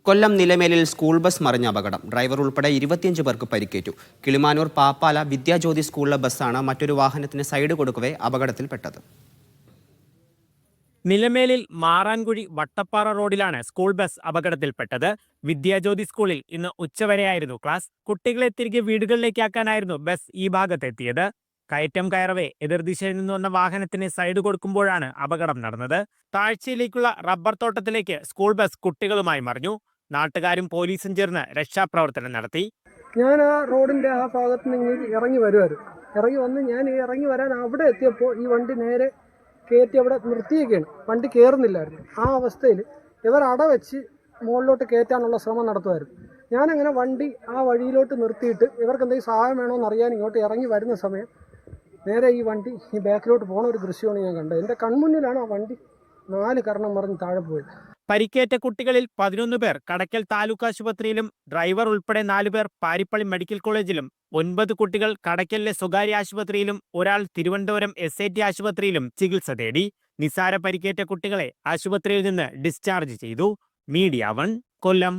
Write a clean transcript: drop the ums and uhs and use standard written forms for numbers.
കൊല്ലം നിലമേലിൽ school bus മറിഞ്ഞ അപകടം. Driver ഉൾപ്പെടെ 25 പേർക്ക് പരിക്കേറ്റു. കിളിമാനൂർ പാപ്പാല വിദ്യാജ്യോതി സ്കൂളിലെ ബസ്സാണ് മറ്റൊരു വാഹനത്തിന് സൈഡ് കൊടുക്കവേ അപകടത്തിൽപ്പെട്ടത്. നിലമേലിൽ മാറാൻകുഴി വട്ടപ്പാറ റോഡിലാണ് സ്കൂൾ ബസ് അപകടത്തിൽപ്പെട്ടത്. വിദ്യാജ്യോതി സ്കൂളിൽ ഇന്ന് ഉച്ചവരെയായിരുന്നു ക്ലാസ്. കുട്ടികളെ തിരികെ വീടുകളിലേക്കാക്കാനായിരുന്നു ബസ് ഈ ഭാഗത്തെത്തിയത്. കയറ്റം കയറവേ എതിർദിശയിൽ നിന്ന് വന്ന വാഹനത്തിന് സൈഡ് കൊടുക്കുമ്പോഴാണ് അപകടം നടന്നത്. താഴ്ചയിലേക്കുള്ള റബ്ബർ തോട്ടത്തിലേക്ക് സ്കൂൾ ബസ് കുട്ടികളുമായി മറിഞ്ഞു. നാട്ടുകാരും പോലീസും ചേർന്ന് രക്ഷാപ്രവർത്തനം നടത്തി. ഞാൻ ആ റോഡിൻ്റെ ആ ഭാഗത്ത് നിന്ന് ഇറങ്ങി വരുമായിരുന്നു. ഇറങ്ങി വന്ന് ഞാൻ ഇറങ്ങി വരാൻ അവിടെ എത്തിയപ്പോൾ ഈ വണ്ടി നേരെ കയറ്റി അവിടെ നിർത്തിയൊക്കെയാണ്. വണ്ടി കയറുന്നില്ലായിരുന്നു. ആ അവസ്ഥയിൽ ഇവർ അടവെച്ച് മുകളിലോട്ട് കയറ്റാനുള്ള ശ്രമം നടത്തുമായിരുന്നു. ഞാനങ്ങനെ വണ്ടി ആ വഴിയിലോട്ട് നിർത്തിയിട്ട് ഇവർക്ക് എന്തെങ്കിലും സഹായം വേണമെന്ന് അറിയാൻ ഇങ്ങോട്ട് ഇറങ്ങി വരുന്ന സമയം നേരെ ഈ വണ്ടി ഈ ബാക്കിലോട്ട് പോകുന്ന ഒരു ദൃശ്യമാണ് ഞാൻ കണ്ടത്. എൻ്റെ കൺമുന്നിലാണ് ആ വണ്ടി 4 കർണം മറിഞ്ഞ് താഴെ പോയത്. പരിക്കേറ്റ കുട്ടികളിൽ 11 പേർ കടയ്ക്കൽ താലൂക്ക് ആശുപത്രിയിലും ഡ്രൈവർ ഉൾപ്പെടെ 4 പേർ പാരിപ്പള്ളി മെഡിക്കൽ കോളേജിലും 9 കുട്ടികൾ കടയ്ക്കലിലെ സ്വകാര്യ ആശുപത്രിയിലും ഒരാൾ തിരുവനന്തപുരം SAT ആശുപത്രിയിലും ചികിത്സ തേടി. നിസാര പരിക്കേറ്റ കുട്ടികളെ ആശുപത്രിയിൽ നിന്ന് ഡിസ്ചാർജ് ചെയ്തു. മീഡിയ 1 കൊല്ലം.